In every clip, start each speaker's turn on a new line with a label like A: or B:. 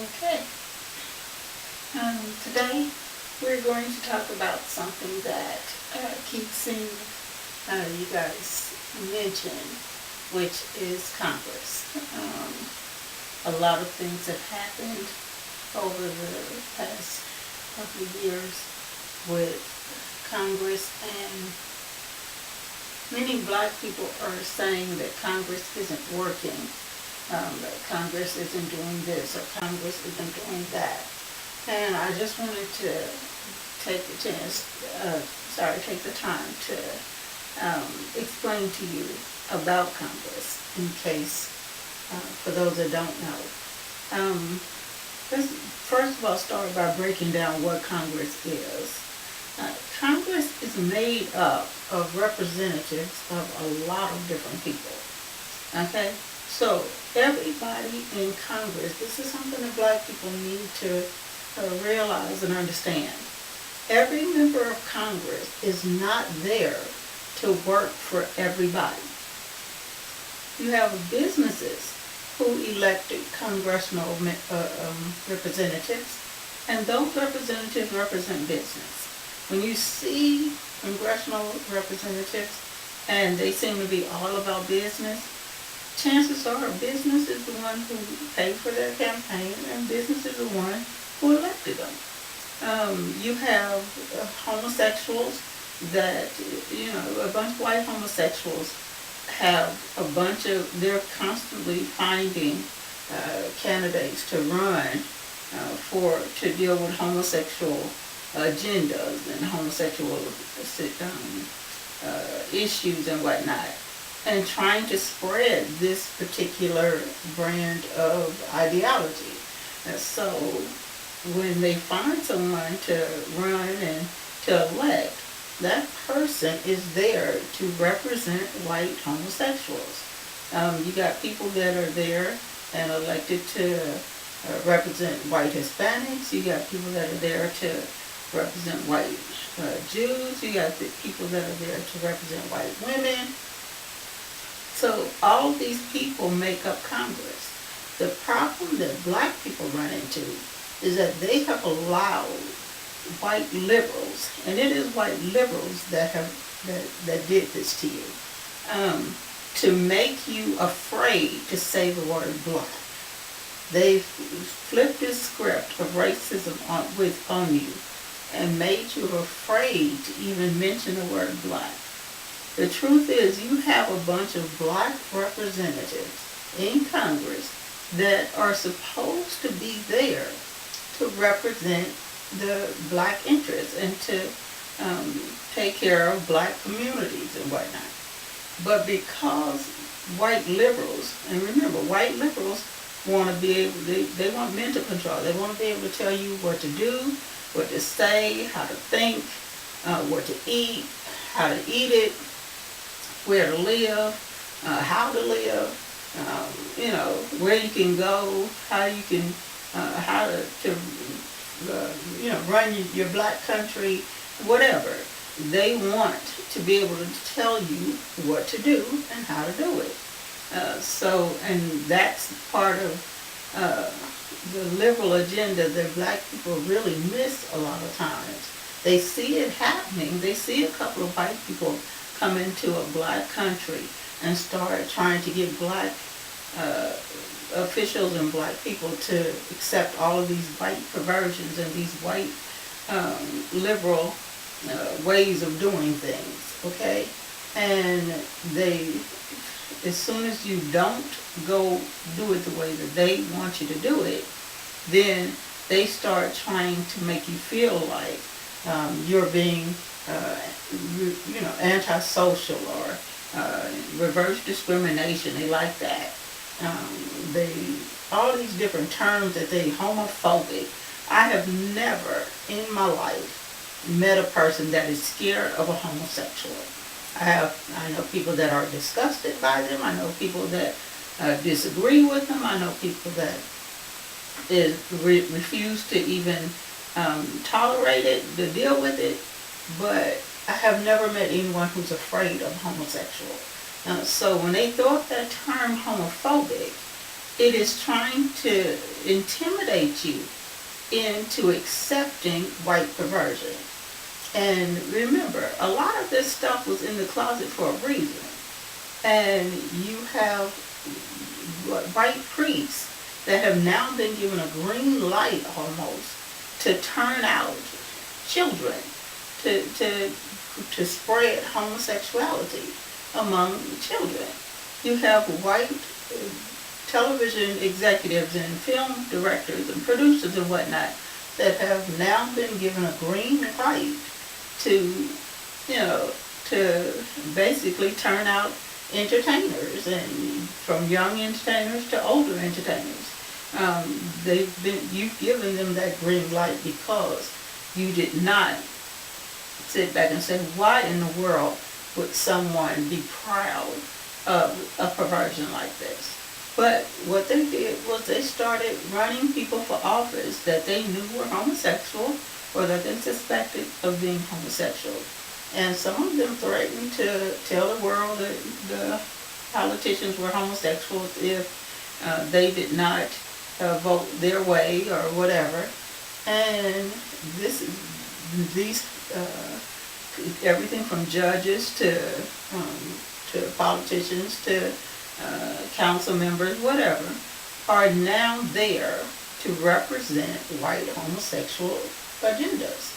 A: Okay. Today we're going to talk about something that keeps seeing you guys mention, which is Congress. A lot of things have happened over the past couple of years with Congress, and many black people are saying that Congress isn't working, that Congress isn't doing this or Congress isn't doing that. And I just wanted to take the chance, take the time to explain to you about Congress in case, for those that don't know. Let's first of all start by breaking down what Congress is. Congress is made up of representatives of a lot of different people. Okay? So everybody in Congress, this is something that black people need to realize and understand. Every member of Congress is not there to work for everybody. You have businesses who elected congressional representatives, and those representatives represent business. When you see congressional representatives and they seem to be all about business, chances are business is the one who paid for their campaign and business is the one who elected them. You have homosexuals that, a bunch of white homosexuals have a bunch of, they're constantly finding candidates to run to deal with homosexual agendas and homosexual issues and whatnot, and trying to spread this particular brand of ideology. So when they find someone to run and to elect, that person is there to represent white homosexuals. You got people that are there and elected to represent white Hispanics. You got people that are there to represent white Jews. You got the people that are there to represent white women. So all these people make up Congress. The problem that black people run into is that they have allowed white liberals, and it is white liberals that did this to you, to make you afraid to say the word black. They flipped the script of racism on you and made you afraid to even mention the word black. The truth is, you have a bunch of black representatives in Congress that are supposed to be there to represent the black interests and to take care of black communities and whatnot. But because white liberals, and remember, white liberals want to be able, they want mental control. They want to be able to tell you what to do, what to say, how to think, what to eat, how to eat it, where to live, how to live, where you can go, how you can, how to run your black country, whatever. They want to be able to tell you what to do and how to do it. And that's part of the liberal agenda that black people really miss a lot of times. They see it happening. They see a couple of white people come into a black country and start trying to get black officials and black people to accept all of these white perversions and these white liberal ways of doing things, okay? And as soon as you don't go do it the way that they want you to do it, then they start trying to make you feel like you're being, antisocial or reverse discrimination. They like that. All these different terms that homophobic. I have never in my life met a person that is scared of a homosexual. I know people that are disgusted by them. I know people that disagree with them. I know people that refuse to even tolerate it, to deal with it. But I have never met anyone who's afraid of homosexual. So when they throw up that term homophobic, It is trying to intimidate you into accepting white perversion. And remember, a lot of this stuff was in the closet for a reason. And you have white priests that have now been given a green light almost to turn out children, to spread homosexuality among children. You have white television executives and film directors and producers and whatnot that have now been given a green light to, to basically turn out entertainers, and from young entertainers to older entertainers. You've given them that green light because you did not sit back and say, why in the world would someone be proud of a perversion like this? But what they did was they started running people for office that they knew were homosexual or that they suspected of being homosexual. And some of them threatened to tell the world that the politicians were homosexuals if they did not vote their way or whatever. And these everything from judges to politicians to council members, whatever, are now there to represent white homosexual agendas.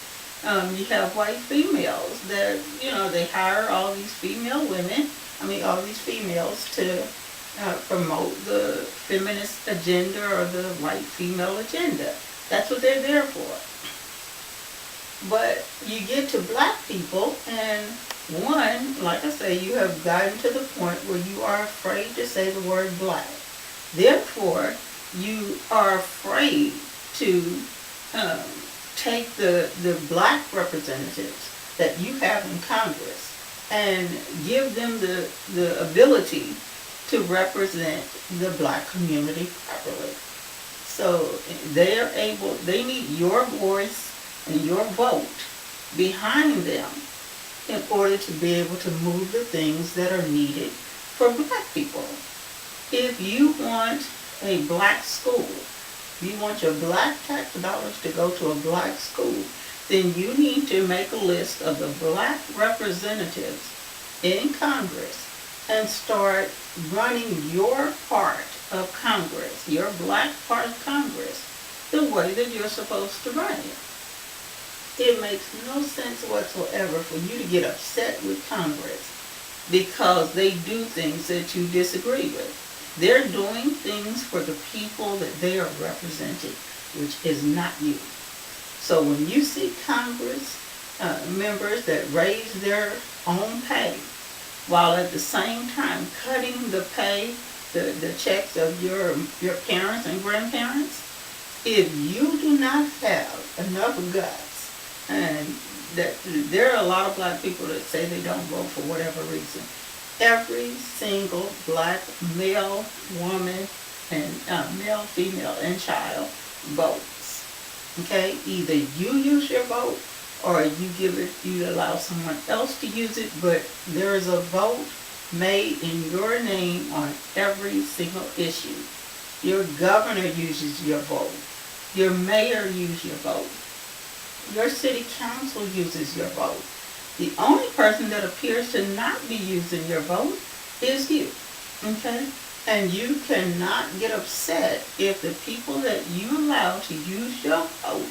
A: You have white females that, they hire all these female women, all these females to promote the feminist agenda or the white female agenda. That's what they're there for. But you get to black people, and one, like I say, you have gotten to the point where you are afraid to say the word black. Therefore, you are afraid to take the black representatives that you have in Congress and give them the ability to represent the black community properly. So they need your voice and your vote behind them in order to be able to move the things that are needed for black people. If you want a black school, you want your black tax dollars to go to a black school, then you need to make a list of the black representatives in Congress and start running your part of Congress, your black part of Congress, the way that you're supposed to run it. It makes no sense whatsoever for you to get upset with Congress because they do things that you disagree with. They're doing things for the people that they are representing, which is not you. So when you see Congress members that raise their own pay, while at the same time cutting the pay, the checks of your parents and grandparents, if you do not have enough guts, and that there are a lot of black people that say they don't vote for whatever reason. Every single black male, woman, and male, female, and child votes. Okay? Either you use your vote or you allow someone else to use it, but there is a vote made in your name on every single issue. Your governor uses your vote. Your mayor uses your vote. Your city council uses your vote. The only person that appears to not be using your vote is you. Okay? And you cannot get upset if the people that you allow to use your vote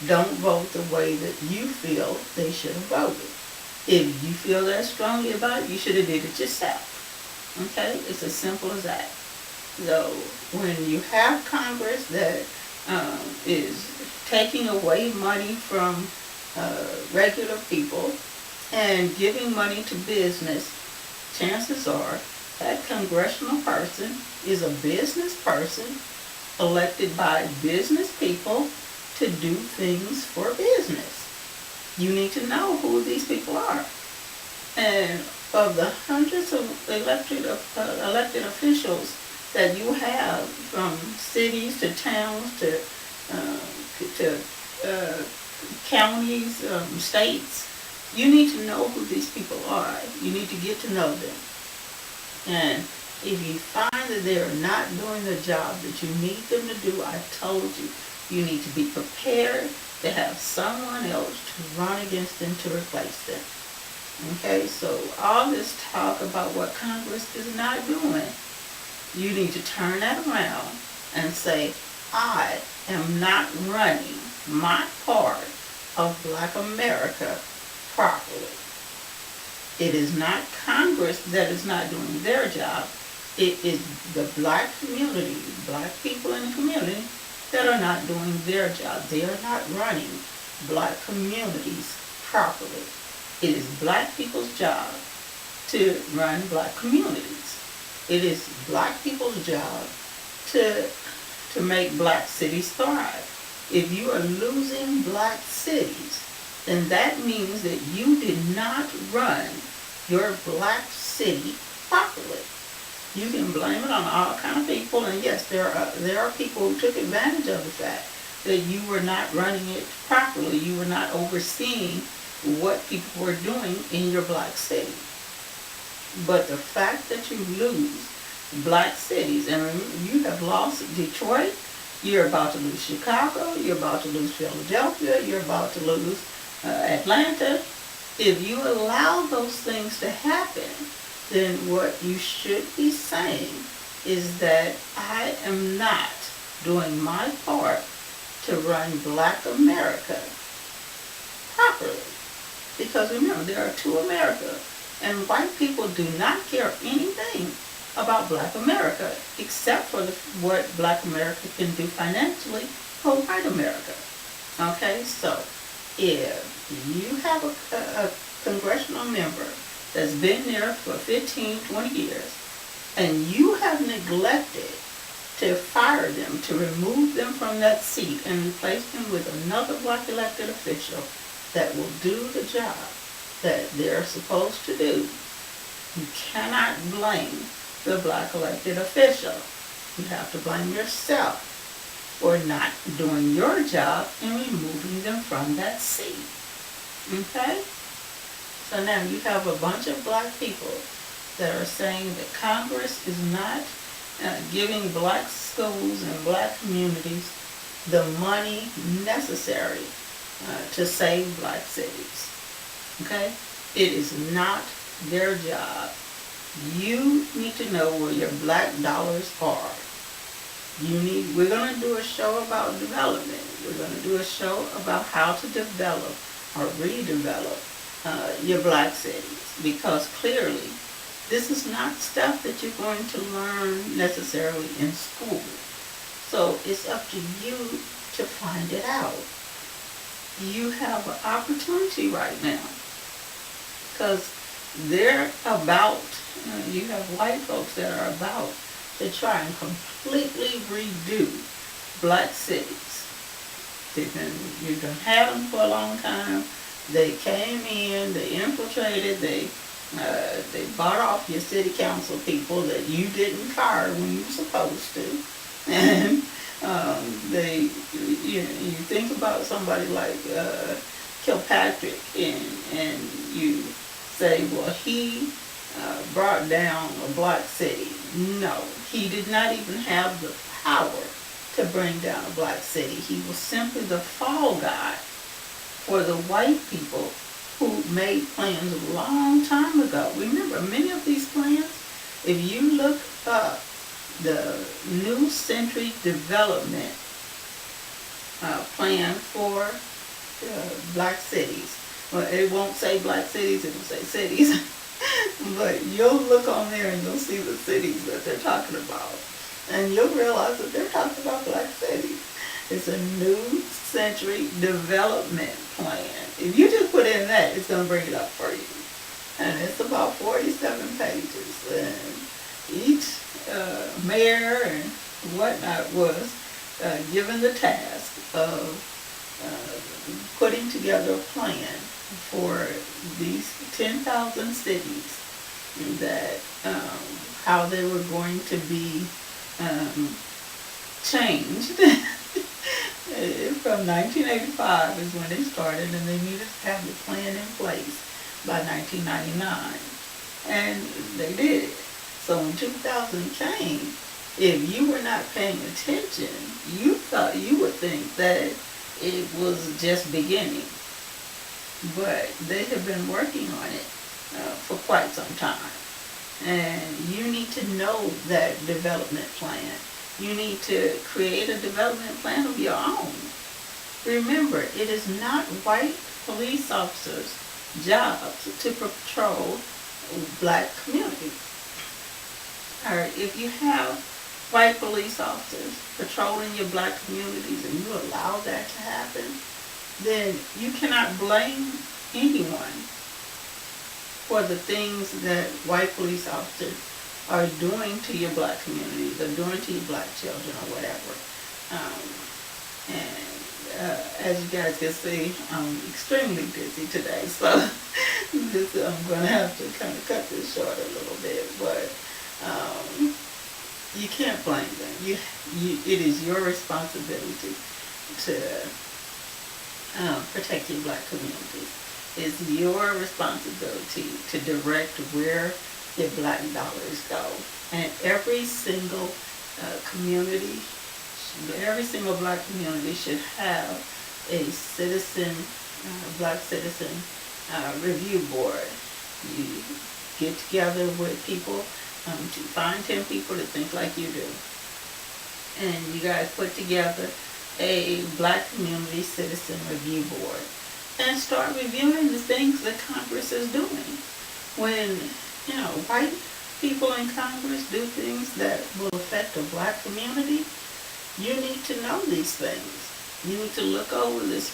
A: don't vote the way that you feel they should have voted. If you feel that strongly about it, you should have did it yourself. Okay? It's as simple as that. So when you have Congress that is taking away money from regular people and giving money to business, chances are that congressional person is a business person elected by business people to do things for business. You need to know who these people are. And of the hundreds of elected officials that you have, from cities to towns to counties, states, you need to know who these people are. You need to get to know them. And If you find that they are not doing the job that you need them to do, I told you, you need to be prepared to have someone else to run against them to replace them. Okay, so all this talk about what Congress is not doing, you need to turn that around and say, I am not running my part of Black America properly. It is not Congress that is not doing their job. It is the Black community, Black people in the community that are not doing their job. They are not running Black communities properly. It is Black people's job to run Black communities. It is Black people's job to make Black cities thrive. If you are losing Black cities, then that means that you did not run your Black city properly. You can blame it on all kinds of people, and yes, there are people who took advantage of the fact that you were not running it properly. You were not overseeing what people were doing in your Black city. But the fact that you lose Black cities, and you have lost Detroit, you're about to lose Chicago, you're about to lose Philadelphia, you're about to lose Atlanta. If you allow those things to happen, then what you should be saying is that I am not doing my part to run Black America properly. Because remember, there are two Americas, and white people do not care anything about Black America except for what Black America can do financially for white America. Okay, so if you have a congressional member that's been there for 15, 20 years, and you have neglected to fire them, to remove them from that seat and replace them with another Black elected official that will do the job that they're supposed to do, you cannot blame the Black elected official. You have to blame yourself for not doing your job and removing them from that seat. Okay? So now you have a bunch of Black people that are saying that Congress is not giving Black schools and Black communities the money necessary to save Black cities. Okay? It is not their job. You need to know where your Black dollars are. We're going to do a show about development. We're going to do a show about how to develop or redevelop your Black cities, because clearly this is not stuff that you're going to learn necessarily in school. So it's up to you to find it out. You have an opportunity right now, because they're about, you have white folks that are about to try and completely redo Black cities. You've been having them for a long time. They came in, they infiltrated, they bought off your city council people that you didn't fire when you were supposed to. And you think about somebody like Kilpatrick, and you say, well, he brought down a Black city. No, he did not even have the power to bring down a Black city. He was simply the fall guy for the white people who made plans a long time ago. Remember, many of these plans, if you look up the New Century Development plan for Black cities, well, it won't say Black cities, it will say cities. But you'll look on there and you'll see the cities that they're talking about. And you'll realize that they're talking about Black cities. It's a New Century Development Plan. If you just put in that, it's going to bring it up for you. And it's about 47 pages. And each mayor and whatnot was given the task of putting together a plan for these 10,000 cities, that how they were going to be changed. From 1985 is when they started, and they needed to have the plan in place by 1999. And they did it. So when 2000 came, if you were not paying attention, you would think that it was just beginning. But they have been working on it for quite some time. And you need to know that development plan. You need to create a development plan of your own. Remember, it is not white police officers' jobs to patrol black communities. Or if you have white police officers patrolling your black communities and you allow that to happen, then you cannot blame anyone for the things that white police officers are doing to your black communities or doing to your black children or whatever. As you guys can see, I'm extremely busy today, so I'm going to have to kind of cut this short a little bit, but you can't blame them. It is your responsibility to protect your black communities. It's your responsibility to direct where your black dollars go. And every single community, every single black community should have a black citizen review board. You get together with people, to find 10 people that think like you do. And you guys put together a black community citizen review board and start reviewing the things that Congress is doing. When, white people in Congress do things that will affect the black community, you need to know these things. You need to look over these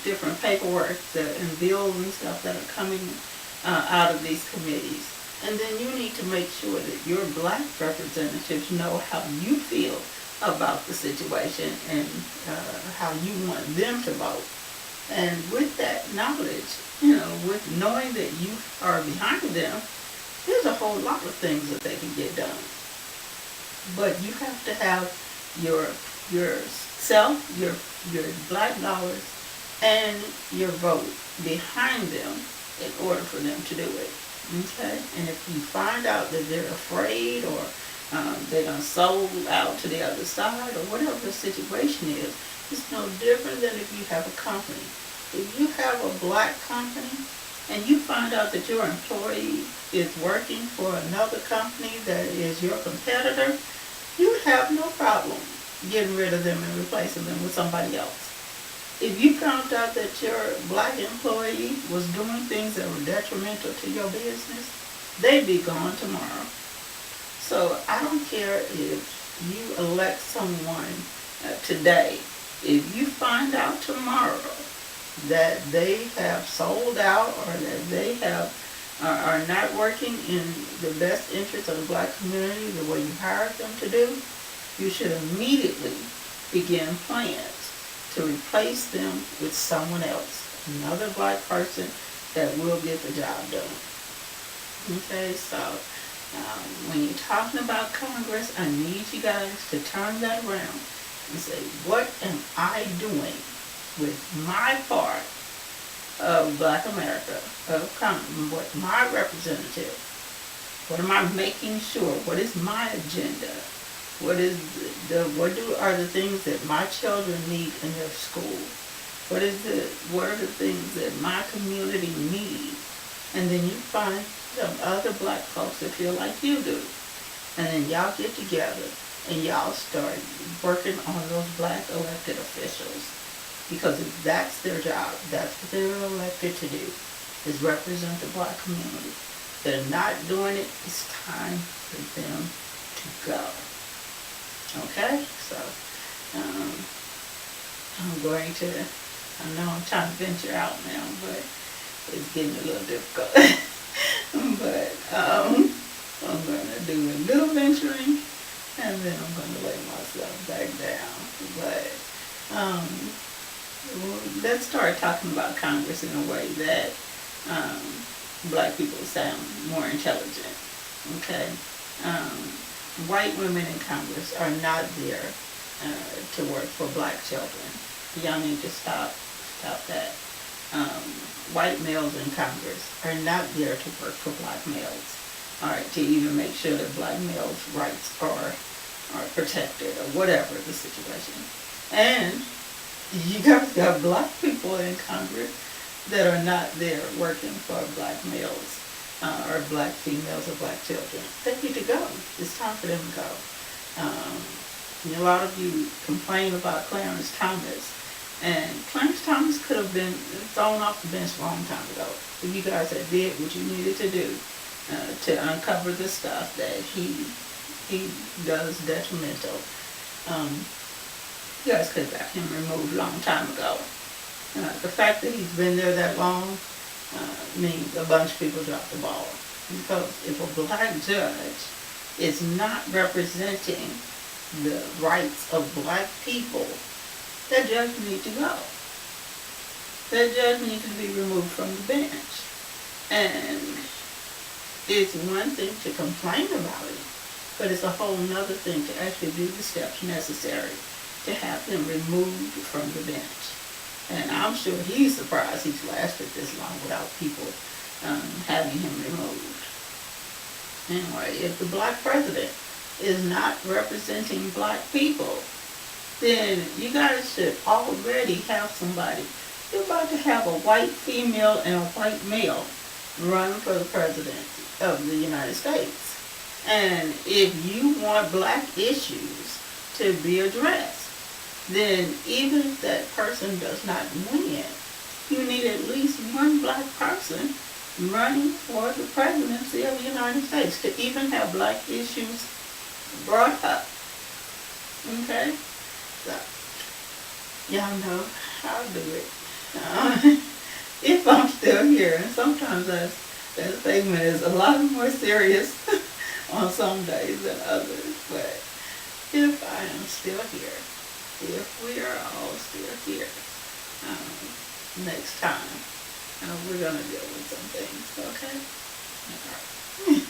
A: different paperwork and bills and stuff that are coming out of these committees. And then you need to make sure that your black representatives know how you feel about the situation and how you want them to vote. And with that knowledge, with knowing that you are behind them, there's a whole lot of things that they can get done. But you have to have yourself, your black dollars, and your vote behind them in order for them to do it. Okay? And if you find out that they're afraid or they done sold out to the other side or whatever the situation is, it's no different than if you have a company. If you have a black company and you find out that your employee is working for another company that is your competitor, you have no problem getting rid of them and replacing them with somebody else. If you found out that your black employee was doing things that were detrimental to your business, they'd be gone tomorrow. So I don't care if you elect someone today. If you find out tomorrow that they have sold out or that they are not working in the best interest of the black community the way you hired them to do, you should immediately begin plans to replace them with someone else, another black person that will get the job done. Okay, so when you're talking about Congress, I need you guys to turn that around and say, what am I doing with my part of Black America, of Congress, what my representative, what am I making sure, what is my agenda, what are the things that my children need in their school, what are the things that my community needs, and then you find some other black folks that feel like you do, and then y'all get together and y'all start working on those black elected officials. Because if that's their job, that's what they're elected to do, is represent the black community. They're not doing it, it's time for them to go. Okay? So, I know I'm trying to venture out now, but it's getting a little difficult. But I'm going to do a little venturing, and then I'm going to lay myself back down. But, let's start talking about Congress in a way that black people sound more intelligent. Okay? White women in Congress are not there to work for black children. Y'all need to stop that. White males in Congress are not there to work for black males. all right, to even make sure that black males' rights are protected or whatever the situation. And you guys got black people in Congress that are not there working for black males or black females or black children. They need to go. It's time for them to go. A lot of you complain about Clarence Thomas, and Clarence Thomas could have been thrown off the bench a long time ago if you guys had did what you needed to do to uncover the stuff that he does detrimental. You guys could have got him removed a long time ago. The fact that he's been there that long means a bunch of people dropped the ball. Because if a black judge is not representing the rights of black people, that judge needs to go. That judge needs to be removed from the bench. And it's one thing to complain about it, but it's a whole nother thing to actually do the steps necessary to have him removed from the bench. And I'm sure he's surprised he's lasted this long without people having him removed. Anyway, if the black president is not representing black people, then you guys should already have somebody. You're about to have a white female and a white male run for the president of the United States. And if you want black issues to be addressed, then even if that person does not win, you need at least one black person running for the presidency of the United States to even have black issues brought up. Okay? So, y'all know I'll do it. If I'm still here, and sometimes that segment is a lot more serious on some days than others, but if I am still here, if we are all still here, next time, we're going to deal with some things, okay? All right.